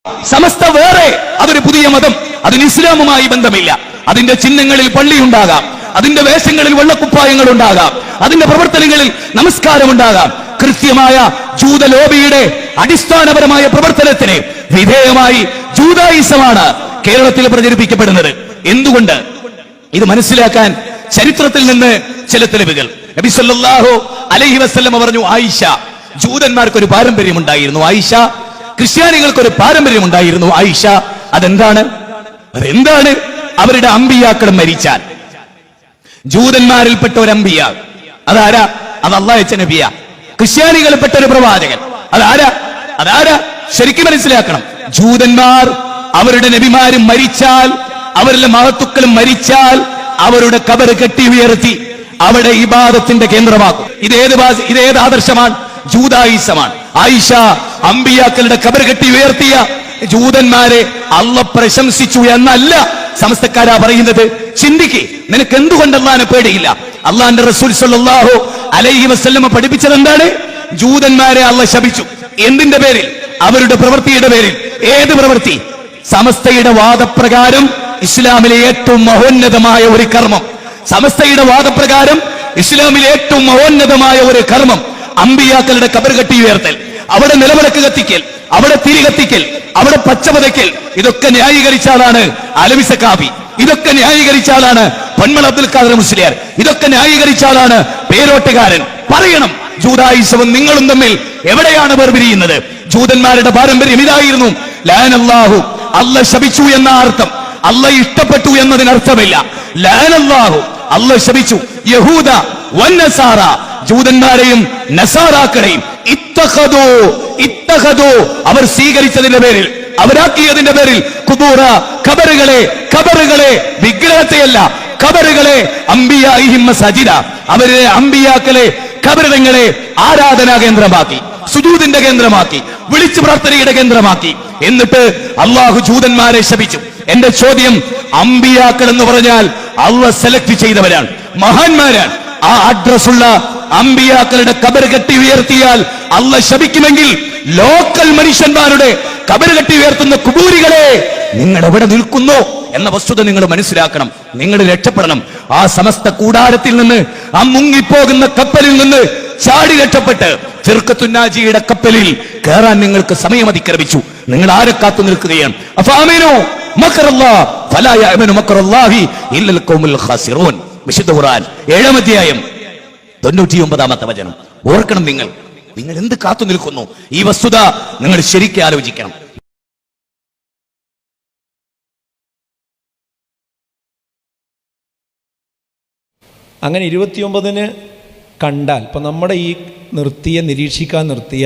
സമസ്ത വേറെ, അതൊരു പുതിയ മതം, അതിന് ഇസ്ലാമുമായി ബന്ധമില്ല. അതിന്റെ ചിഹ്നങ്ങളിൽ പള്ളി ഉണ്ടാകാം, അതിന്റെ വേഷങ്ങളിൽ വെള്ളക്കുപ്പായങ്ങൾ ഉണ്ടാകാം, അതിന്റെ പ്രവർത്തനങ്ങളിൽ നമസ്കാരം ഉണ്ടാകാം. കൃത്യമായ ജൂത ലോബിയുടെ അടിസ്ഥാനപരമായ പ്രവർത്തനത്തിന് വിധേയമായി ജൂതായിസമാണ് കേരളത്തിൽ പ്രചരിപ്പിക്കപ്പെടുന്നത്. എന്തുകൊണ്ട്? ഇത് മനസ്സിലാക്കാൻ ചരിത്രത്തിൽ നിന്ന് ചില തെളിവുകൾ. നബി സല്ലല്ലാഹു അലൈഹി വസല്ലം പറഞ്ഞു, ആയിഷ, ജൂതന്മാർക്കൊരു പാരമ്പര്യമുണ്ടായിരുന്നു, ആയിഷ, ക്രിസ്ത്യാനികൾക്കൊരു പാരമ്പര്യമുണ്ടായിരുന്നു, ആയിഷ. അതെന്താണ്? അവരുടെ അമ്പിയാക്കൾ മരിച്ചാൽ, ജൂതന്മാരിൽപ്പെട്ട ഒരു അമ്പിയ, അതാരാ? അത് അല്ലാഹു അയച്ച നബിയ. ക്രിസ്ത്യാനികളിൽപ്പെട്ട ഒരു പ്രവാചകൻ, അതാരാ? ശരിക്കും മനസ്സിലാക്കണം. ജൂതന്മാർ അവരുടെ നബിമാരും മരിച്ചാൽ, അവരുടെ മഹത്തുക്കളും മരിച്ചാൽ, അവരുടെ ഖബർ കെട്ടി ഉയർത്തി അവിടെ ഇബാദത്തിന്റെ കേന്ദ്രമാക്കും. ഇതേത് ആദർശമാണ്? ജൂതായിസമാണ്. ആയിഷ അമ്പിയാക്കളുടെ ഖബർ കെട്ടി ഉയർത്തിയ ജൂതന്മാരെ അല്ലാഹു പ്രശംസിച്ചു എന്നല്ല സമസ്തക്കാരാ പറയുന്നത്. ചിന്തിക്ക്, നിനക്ക് എന്തുകൊണ്ട് അല്ലാഹുവിനെ പേടിയില്ല? അല്ലാഹുവിന്റെ റസൂൽ സല്ലല്ലാഹു അലൈഹി വസല്ലം പഠിപ്പിച്ചത് എന്താണ്? ജൂതന്മാരെ അല്ലാഹു ശപിച്ചു. എന്തിന്റെ പേരിൽ? അവരുടെ പ്രവൃത്തിയുടെ പേരിൽ. ഏത് പ്രവൃത്തി? സമസ്തയുടെ വാദപ്രകാരം ഇസ്ലാമിലെ ഏറ്റവും മഹോന്നതമായ ഒരു കർമ്മം, സമസ്തയുടെ വാദപ്രകാരം ഇസ്ലാമിലെ ഏറ്റവും മഹോന്നതമായ ഒരു കർമ്മം അമ്പിയാക്കളുടെ ഖബർ കെട്ടി ഉയർത്തൽ, അവിടെ നിലവിളക്ക് കത്തിക്കൽ, അവിടെ തിരി കത്തിക്കൽ, അവിടെ പച്ചപതയ്ക്കൽ. ഇതൊക്കെ ന്യായീകരിച്ച ആളാണ് അലവി സഖാഫി, ഇതൊക്കെ ന്യായീകരിച്ച ആളാണ് പൊന്മള അബ്ദുൽ ഖാദർ മുസ്ലിയാർ, ഇതൊക്കെ ന്യായീകരിച്ച ആളാണ് പേരോട്ടുകാരൻ. പറയണം, ജൂതായിസവും നിങ്ങളും തമ്മിൽ എവിടെയാണ് വേർപിരിയുന്നത്? ജൂതന്മാരുടെ പാരമ്പര്യം ഇതായിരുന്നു. ലഅനല്ലാഹു, അല്ലാഹു ശപിച്ചു എന്ന അർത്ഥം, അല്ലാഹു ഇഷ്ടപ്പെട്ടു എന്നതിനർത്ഥമില്ല. ലഅനല്ലാഹു, അല്ലാഹു ശപിച്ചു. യഹൂദ വന്നസാറ, ജൂതന്മാരെയും നസാറാക്കളെയും ഇത്തഖദു, അവർ സ്വീകരിച്ചതിന്റെ പേരിൽ, അവരാക്കിയതിന്റെ പേരിൽ ഖുബൂറ, ഖബറുകളെ, വിഗ്രഹത്തെയല്ല, ഖബറുകളെ അംബിയാഇഹിം മസാജിദ, അവരെ അംബിയാക്കളെ, ഖബറുകളെ ആരാധനാ കേന്ദ്രമാക്കി, സുജൂദിന്റെ കേന്ദ്രമാക്കി, വിളിച്ചു പ്രാർത്ഥനയുടെ കേന്ദ്രമാക്കി. എന്നിട്ട് അള്ളാഹു ജൂതന്മാരെ ശപിച്ചു. എന്റെ ചോദ്യം, അമ്പിയാക്കൾ എന്ന് പറഞ്ഞാൽ അള്ളാഹു സെലക്ട് ചെയ്തവരാണ്, മഹാന്മാരാണ്. ആ അഡ്രസ്സുള്ള അമ്പിയാക്കളുടെ ഖബർ കെട്ടി ഉയർത്തിയാൽ അള്ളാഹു ശപിക്കുമെങ്കിൽ, ലോക്കൽ മനുഷ്യന്മാരുടെ ഖബർ കെട്ടി ഉയർത്തുന്ന കുബൂരികളെ, നിങ്ങൾ എവിടെ നിൽക്കുന്നു എന്ന വസ്തുത നിങ്ങൾ മനസ്സിലാക്കണം. നിങ്ങൾ രക്ഷപ്പെടണം. ആ സമസ്ത കൂടാരത്തിൽ നിന്ന്, ആ മുങ്ങിപ്പോകുന്ന കപ്പലിൽ നിന്ന് ചാടി രക്ഷപ്പെട്ട് ഫിർഖത്തുന്നാജിയുടെ കപ്പലിൽ കയറാൻ നിങ്ങൾക്ക് സമയം അതിക്രമിച്ചു. നിങ്ങൾ ആരെ കാത്തു നിൽക്കുകയാണ്? അഫാമിനു മക്റല്ലാഹ് ഫലാ യഅമനു മക്റല്ലാഹി ഇല്ലൽ ഖൗമുൽ ഖാസിറൂൻ. വിശുദ്ധ ഖുർആൻ 7-ാം അധ്യായം 99-ാമത്തെ വചനം. ഓർക്കണം, നിങ്ങൾ എന്ത് കാത്തു നിൽക്കുന്നു? ഈ വസ്തുത നിങ്ങൾ ശരിക്കും ആലോചിക്കണം. അങ്ങനെ 29-ന് കണ്ടാൽ, ഇപ്പം നമ്മുടെ ഈ നിരീക്ഷിക്കാൻ നിർത്തിയ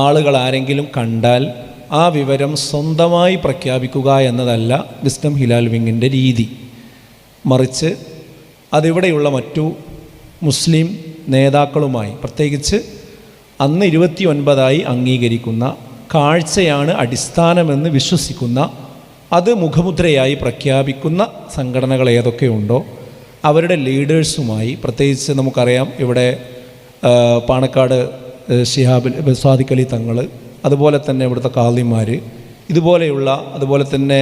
ആളുകൾ ആരെങ്കിലും കണ്ടാൽ ആ വിവരം സ്വന്തമായി പ്രഖ്യാപിക്കുക എന്നതല്ല വിസ്ഡം ഹിലാൽ വിങ്ങിൻ്റെ രീതി. മറിച്ച് അതിവിടെയുള്ള മറ്റു മുസ്ലിം നേതാക്കളുമായി, പ്രത്യേകിച്ച് അന്ന് 29-ആയി അംഗീകരിക്കുന്ന, കാഴ്ചയാണ് അടിസ്ഥാനമെന്ന് വിശ്വസിക്കുന്ന, അത് മുഖമുദ്രയായി പ്രഖ്യാപിക്കുന്ന സംഘടനകൾ ഏതൊക്കെയുണ്ടോ അവരുടെ ലീഡേഴ്സുമായി, പ്രത്യേകിച്ച് നമുക്കറിയാം ഇവിടെ പാണക്കാട് സാദിഖ് അലി തങ്ങൾ, അതുപോലെ തന്നെ ഇവിടുത്തെ കാളിമാർ, അതുപോലെ തന്നെ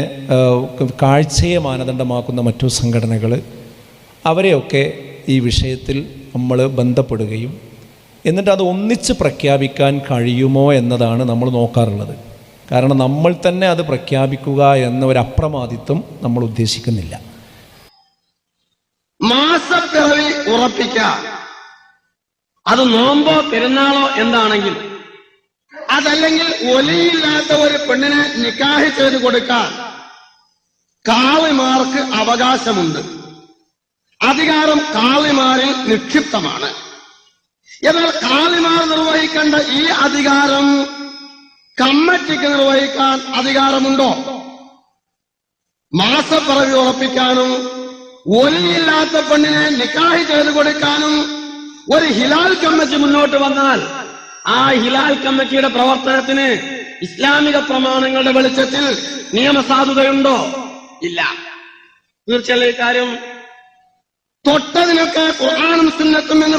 കാഴ്ചയെ മാനദണ്ഡമാക്കുന്ന മറ്റു സംഘടനകൾ, അവരെയൊക്കെ ഈ വിഷയത്തിൽ നമ്മൾ ബന്ധപ്പെടുകയും എന്നിട്ട് അത് ഒന്നിച്ച് പ്രഖ്യാപിക്കാൻ കഴിയുമോ എന്നതാണ് നമ്മൾ നോക്കാറുള്ളത്. കാരണം നമ്മൾ തന്നെ അത് പ്രഖ്യാപിക്കുക എന്ന ഒരു അപ്രമാദിത്വം നമ്മൾ ഉദ്ദേശിക്കുന്നില്ല. മാസപ്പിറവി ഉറപ്പിക്കാം, അത് നോമ്പോ പെരുന്നാളോ എന്താണെങ്കിൽ, അതല്ലെങ്കിൽ ഒലിയില്ലാത്ത ഒരു പെണ്ണിനെ നിക്കാഹ് ചെയ്ത് കൊടുക്കാൻ കാളിമാർക്ക് അവകാശമുണ്ട്. അധികാരം കാളിമാരിൽ നിക്ഷിപ്തമാണ്. എന്നാൽ കാളിമാർ നിർവഹിക്കേണ്ട ഈ അധികാരം കമ്മിറ്റിക്ക് നിർവഹിക്കാൻ അധികാരമുണ്ടോ? മാസപ്പിറവി ഉറപ്പിക്കാനും ഒലിയില്ലാത്ത പെണ്ണിനെ നിക്കാഹ് ചെയ്ത് കൊടുക്കാനും ഒരു ഹിലാൽ കമ്മിറ്റി മുന്നോട്ട് വന്നാൽ ആ ഹിലാൽ കമ്മിറ്റിയുടെ പ്രവർത്തനത്തിന് ഇസ്ലാമിക പ്രമാണങ്ങളുടെ വെളിച്ചത്തിൽ നിയമസാധുതയുണ്ടോ? ഇല്ല. തീർച്ചയായും കാര്യം തൊട്ടതിനൊക്കെ ഖുർആനും സുന്നത്തും എന്ന്